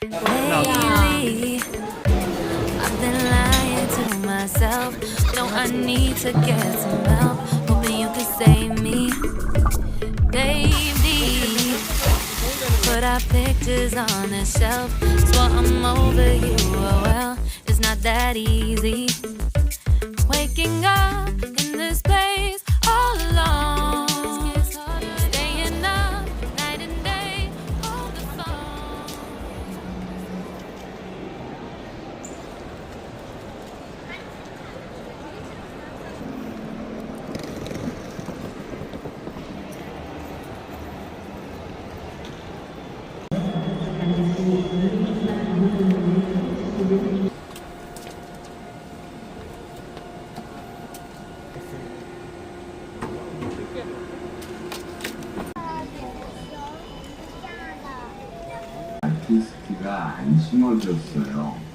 Lately, I've been lying to myself. No, I need to get some help. Hoping you can save me, baby. Put our pictures on the shelf. Swore I'm over you. Oh well, it's not that easy. Waking up in this place all alone. Staying up night and day on the phone. 아티스트가 안 심어줬어요.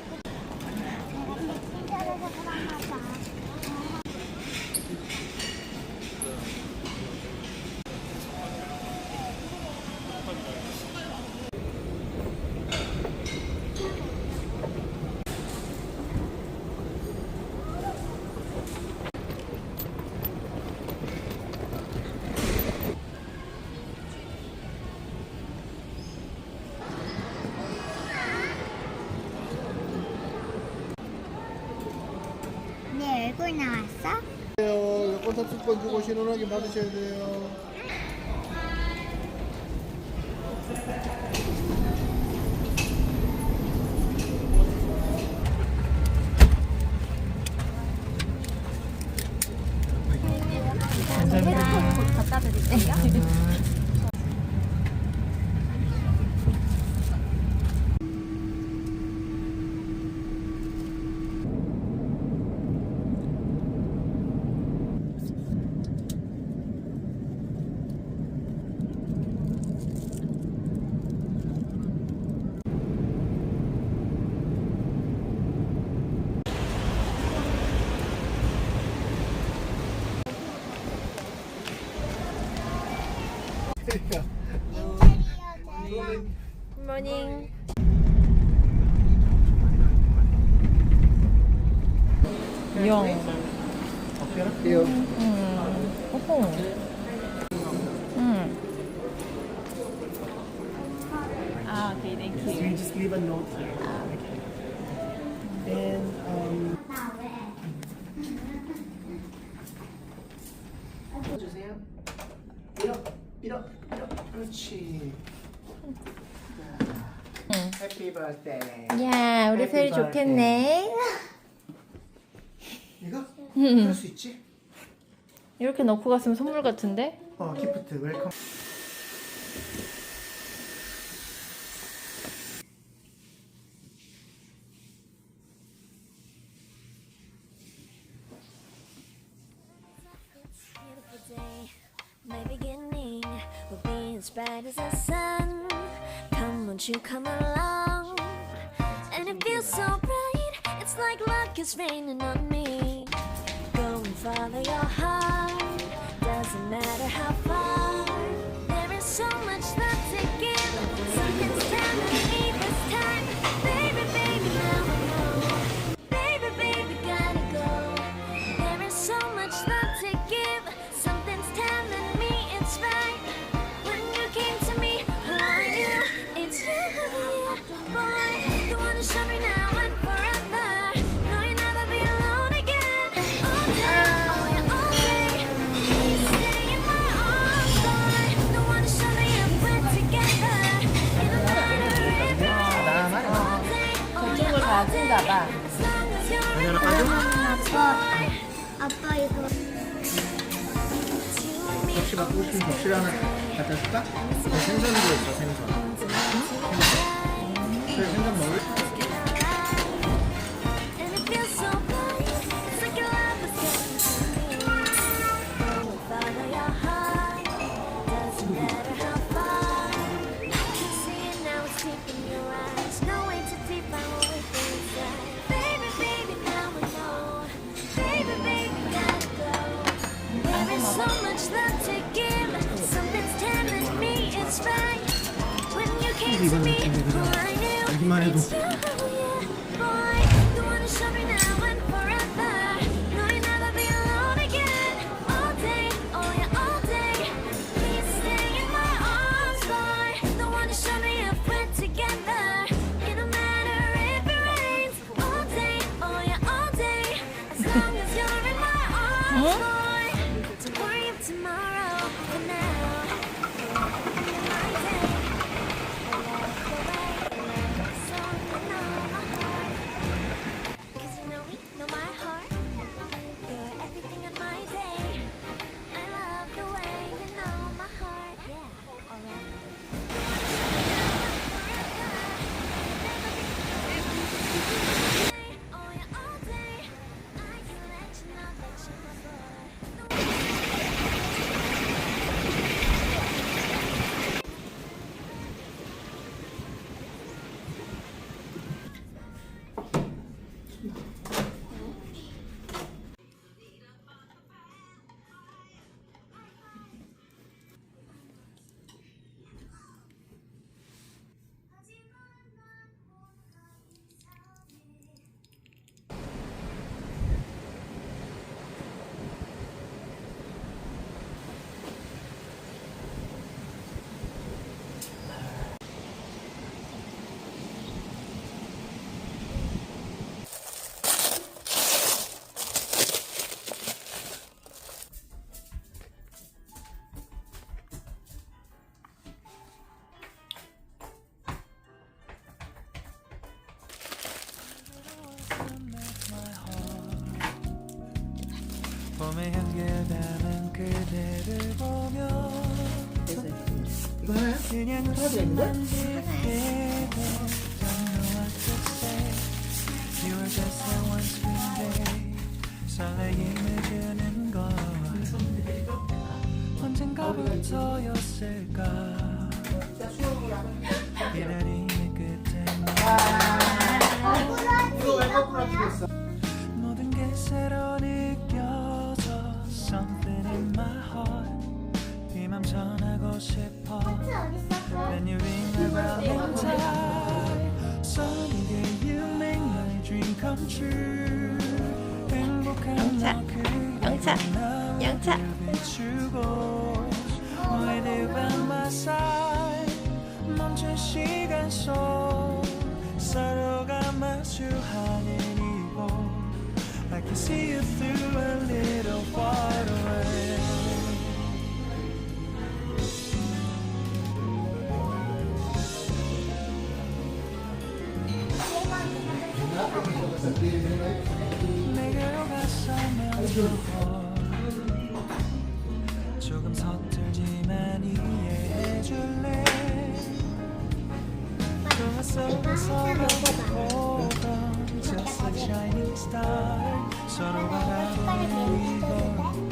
내 얼굴 나왔어? 여권 탑승권 주고 신원확인 받으셔야 돼요. 핸드폰 갖다 드릴게요. 굿모닝. 영. 할게요. 호호. Ah, okay, thank So you. you just leave a note here. And 주세요. 밀어. 그렇지. 해피 버스데이. 야, 우리 Happy 별이 좋겠네. 이거? 할 수 있지? 이렇게 넣고 갔으면 선물 같은데? 기프트 웰컴. Beautiful day, my beginning will be as bright as the sun. Come, won't you come along? And it feels so bright, it's like luck is raining on me. Go and follow your heart, doesn't matter how far. There is so much love to give. Something's telling me this time, baby, baby, now I know. Baby, baby, gotta go. There is so much love to give. Something's telling me it's right. When you came to me, I knew it's you, boy. The one who showed me now and forever. No, you'll never be alone again. All day, oh yeah, all day. Please stay in my arms, boy. The one who showed me if we're together. In the night or river. All day, oh yeah, all day. As long as you're in my arms, boy. 아빠 이거 혹시 갖고 싶은 접시를 하나 갖다 줄까? 생선 들어있어, 생선. 그래, 생선 먹을? And it feels so bright, it's like your love is getting to me. Go and follow your heart, doesn't matter how far. I can see it now, it's deep in your eyes. No way too deep, I won't wait for inside. Baby, baby, now I know. Baby, baby, gotta go. There is so much love to give. Something's telling me it's right. When you came to me, I knew. 여기만 해도. It's you, yeah, boy. The one to show me now and forever. No, you'll never be alone again. All day, oh yeah, all day. Please stay in my arms, boy. The one to show me if we're together. It don't matter if it rains. All day, oh yeah, all day. As long as you're in my arms, boy. Don't worry of tomorrow. For now, you're my day. I love the way you love the song and all my heart. 'Cause you know me, know my heart. You're everything in my day. I love the way you know my heart. Yeah, alright. Oh yeah, all day. I can let you know that you're my boy. 봄의 향기에 담은 그대를 보며 이거 하나야? 그냥 하나 되는데? 만지게도 Don't know what to say You were just a one sweet day 설레임을 주는 걸 언젠가부터였을까 기다림의 끝에 이거 왜 거꾸로 찍었어? 모든 게 새로 느껴져 Something in my heart 이 맘 전하고 싶어 When you ring the valentine Sunny day you make my dream come true 행복한 너 그리고 영차, 영차. 비추고 With you by my side 멈춘 시간 속 서로가 마주하는 이곳 I can see you through a little far away 내게로 갔으면 좋고 조금 서툴지만 이해해줄래 동화 속에서 보던 Just like shining star 서로 바라보는 이곳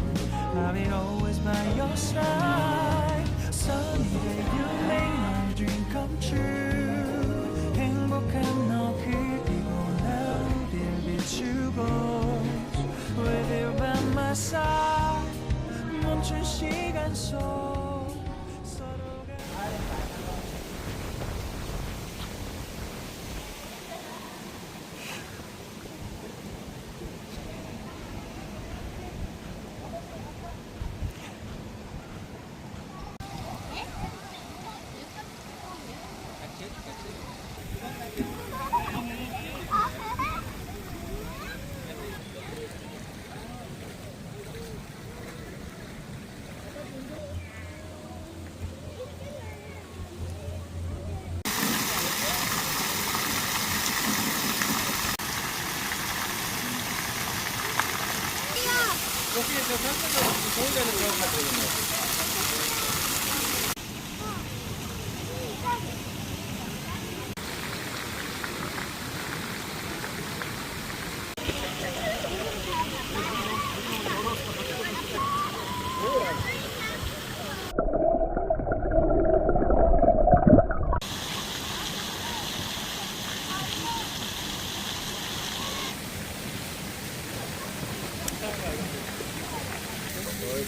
I'll be always by your side Sunny day you make my dream come true 행복한 너 그리고 나를 비추고 With you by my side 멈춘 시간 속 서로가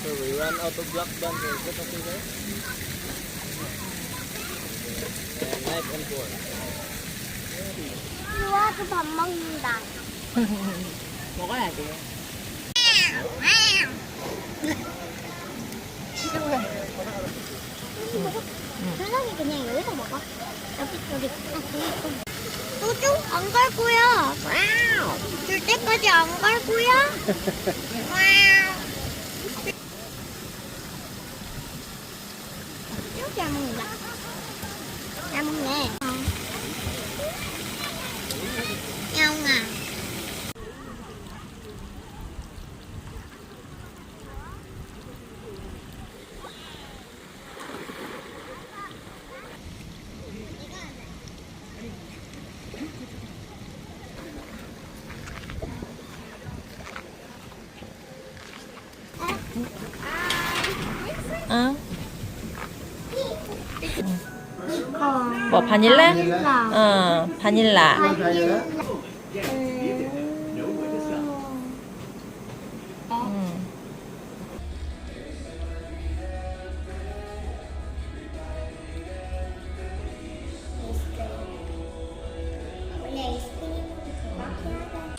So we run out of black band, so put something there. And knife and fork. 아빠도 밥 먹는다. 먹어야 돼. 세상이 그냥 여기서 먹어. 여기. 또좀 안 갈 거야. 줄 때까지 안 갈 거야. 이렇게 안 먹는다. 안 먹네. 야옹아. 응? 이거. 뭐 바닐라? 바닐라. 응, 바닐라. 바닐라. 응. 원래 아이스크림은 그렇게 하잖아.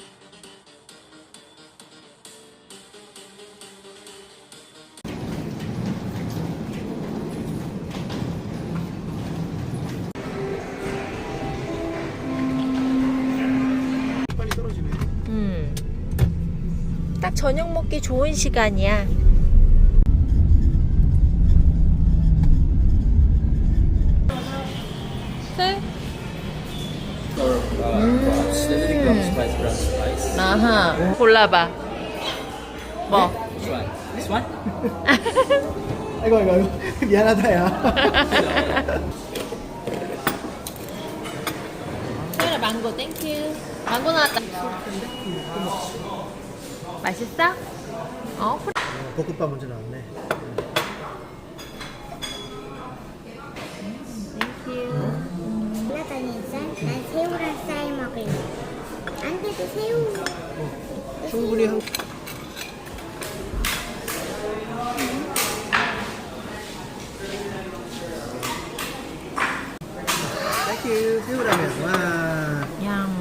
빨리 떨어지네. 딱 저녁 먹기 좋은 시간이야. 네? Spice, brown spice. 아하. 골라봐. 뭐? Which one? This one? 아이고. 미안하다, 야. 그래, 망고 땡큐. 망고 나왔다. 맛있어? 그래. 볶음밥 먼저 나왔네. 땡큐. 올라다니니까 난 새우랑 쌀 먹을래. 안 돼도 새우. 충분히 한. 땡큐. 새우라면. 와. 양.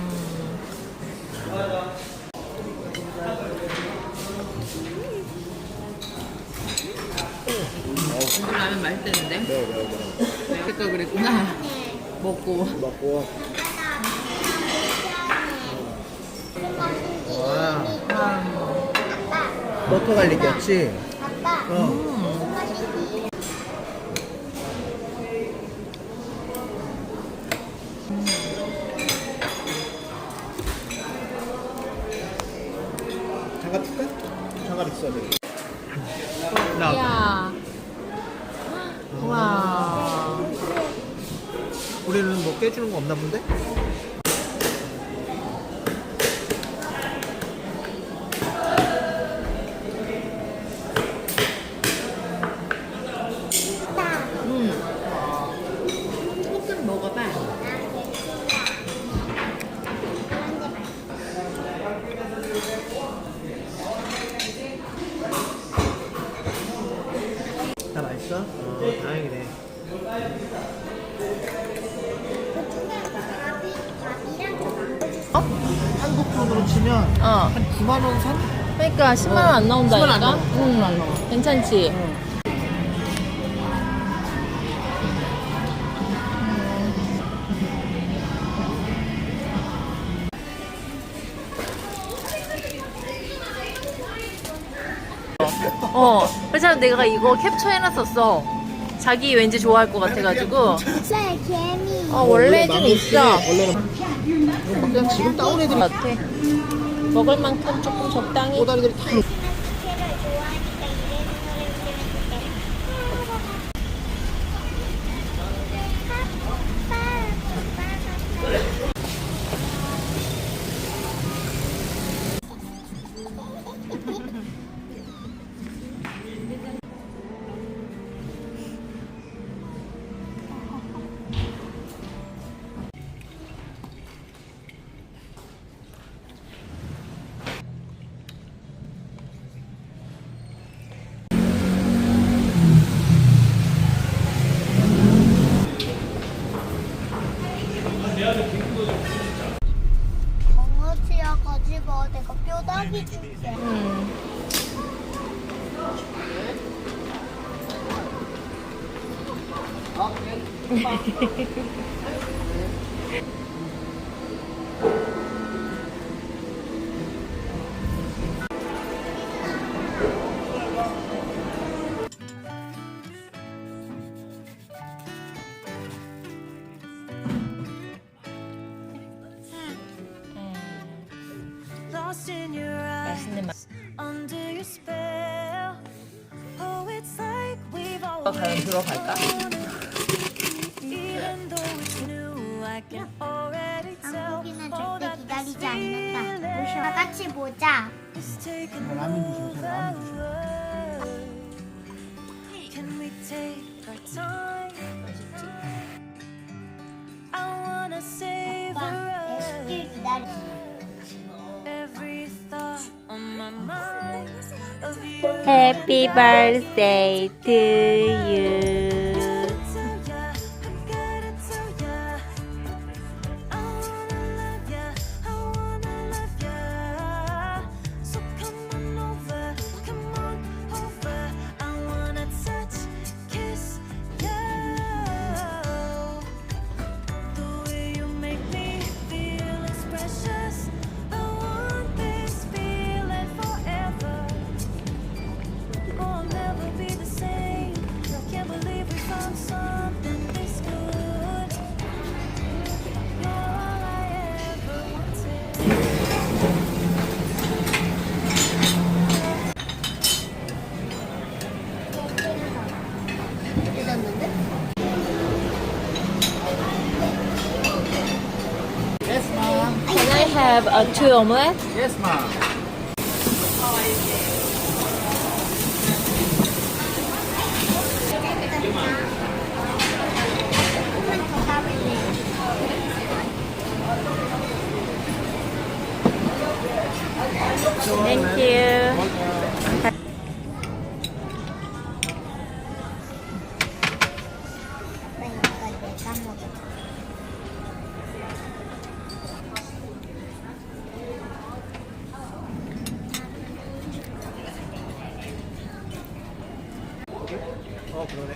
라면 맛있다는데? 맛있다 그랬구나. 먹고. 먹고. 와. 버터 갈릭이었지? 아빠. 어. 맛있지? 장갑 줄까? 장갑 있어야 돼. 나. 이야. 와. 우리는 뭐 깨주는 거 없나 본데? 조금 먹어봐. 다 맛있어? 다행이네. 한국 돈으로 치면 한 9만 원 산? 그러니까 10만 원 안 나온다니까? 10만 원 안 나와. 10만 원 안 나와. 괜찮지? 그래서 내가 이거 캡처해놨었어. 자기 왠지 좋아할 것 같아가지고. 쌀 개미. 원래 좀 있어. 원래는 그냥 지금 따온 애들이 같아. 먹을 만큼 조금 적당히. 꼬다리들이 다 걔를 좋아하니까 이래는 노래 내가 뼈다귀 줄게. Lost in your eyes, 맛있는 맛. under your spell. Oh, it's like we've 과연 always 들어갈까? even though it's new, I can already tell. 한국인은 Oh, 절대 that this 기다리지 않는다. feeling 다 같이 보자. is taking 라면 드셔보세요, 라면 over. Can we take our time? I wanna savor 오빠, SG 기다리. every thought on my mind of you. Happy birthday to you. I'll never be the same. Can't believe we found something this good. You're all I ever wanted. Yes, ma'am. Can I have a 2 omelette? Yes, ma'am. Thank you. 이거 내가 먹어. 그러네.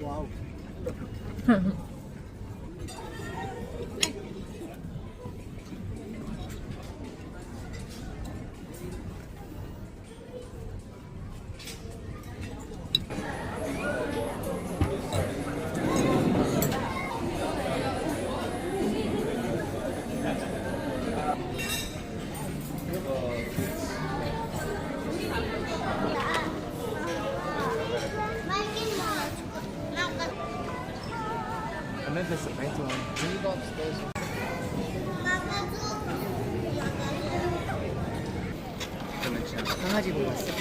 와우. And then there's the painting one. Can you go upstairs? 강아지 보고 왔어.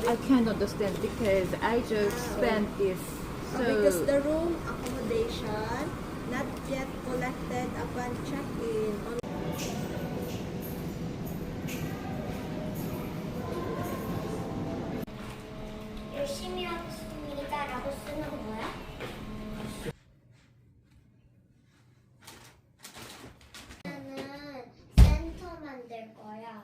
I can't understand because I just spent this Because so the room accommodation not yet collected upon check-in. 열심히 하겠습니다라고 쓰는 거야? 나는 센터 만들 거야.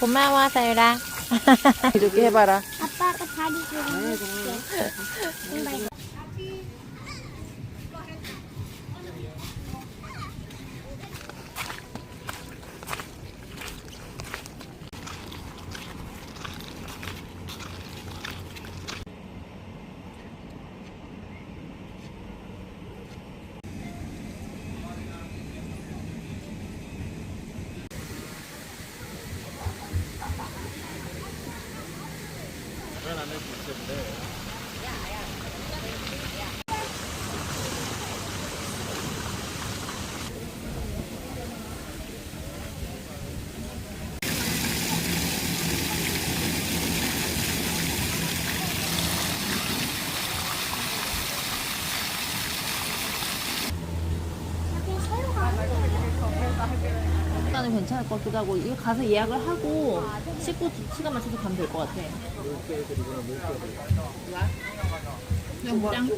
고마워 사유라. 이렇게 해봐라. 아빠가 다리 그려줄게. 시간은 괜찮을 것 같기도 하고 이거 가서 예약을 하고 씻고 시간 맞춰서 가면 될 것 같아. 그냥 짱.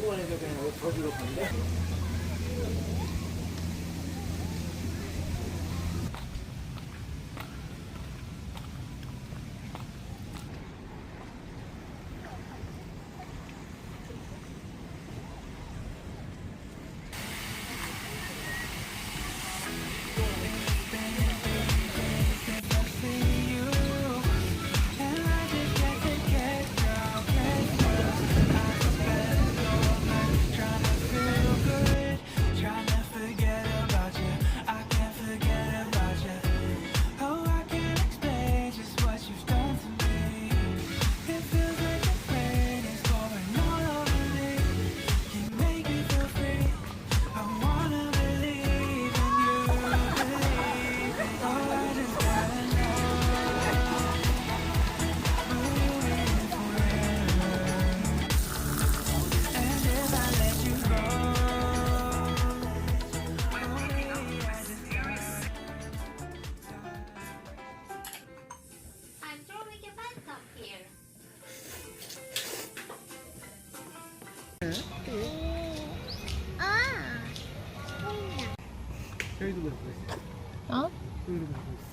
여기도 그렇고 있어. 어? 여기도 그렇고 있어.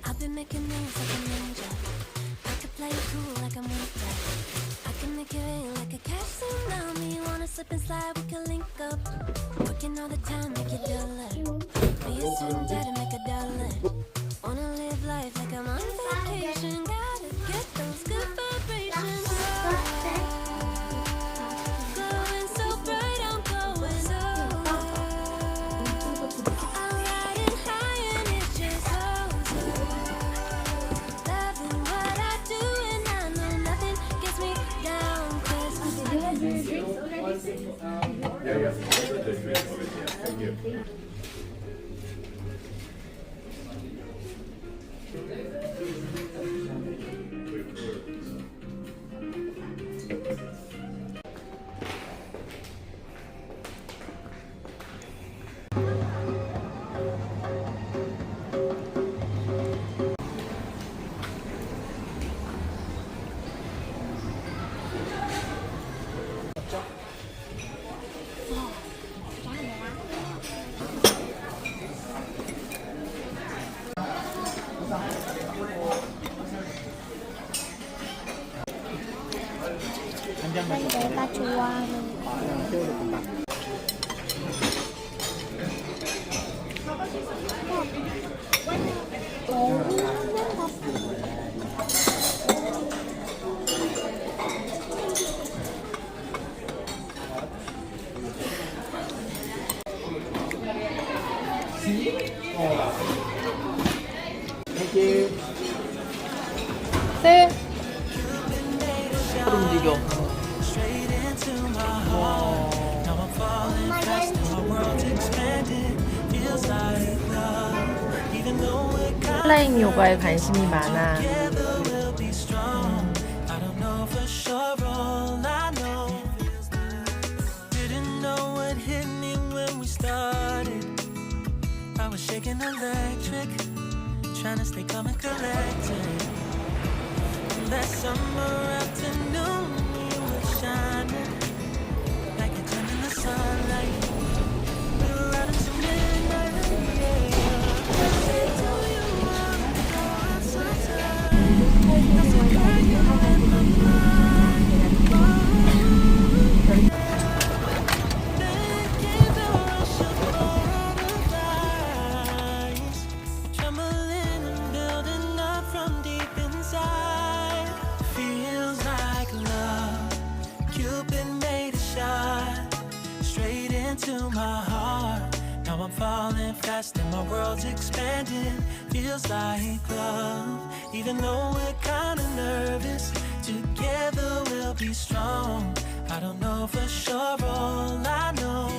I've been making moves like a ninja. I could play it cool like I'm winter. I can make it rain like a cash tsunami. Wanna slip and slide, we can link up. Working all the time, make it dollar. Be a suit and tie to make $1. Wanna live life like I'm on vacation. Gotta get those good vibrations. Glowing so bright, I'm going so I'm riding high and it's just so loving what I do and I know nothing gets me down 'cause 네. 움직여. 플라잉 요가에 관심이 많아. I was shaking electric, trying to stay calm and collected. That summer afternoon, you were shining like a gem in the sunlight. We were out until midnight, yeah. I said to you, I'm going sometime. That's the girl you had in my mind. Then came the rush of paradise, trembling and building up from deep inside. Feels like love. Cupid made a shot straight into my heart. Now I'm falling fast and my world's expanding. Feels like love. Even though we're kinda nervous, together we'll be strong. I don't know for sure, all I know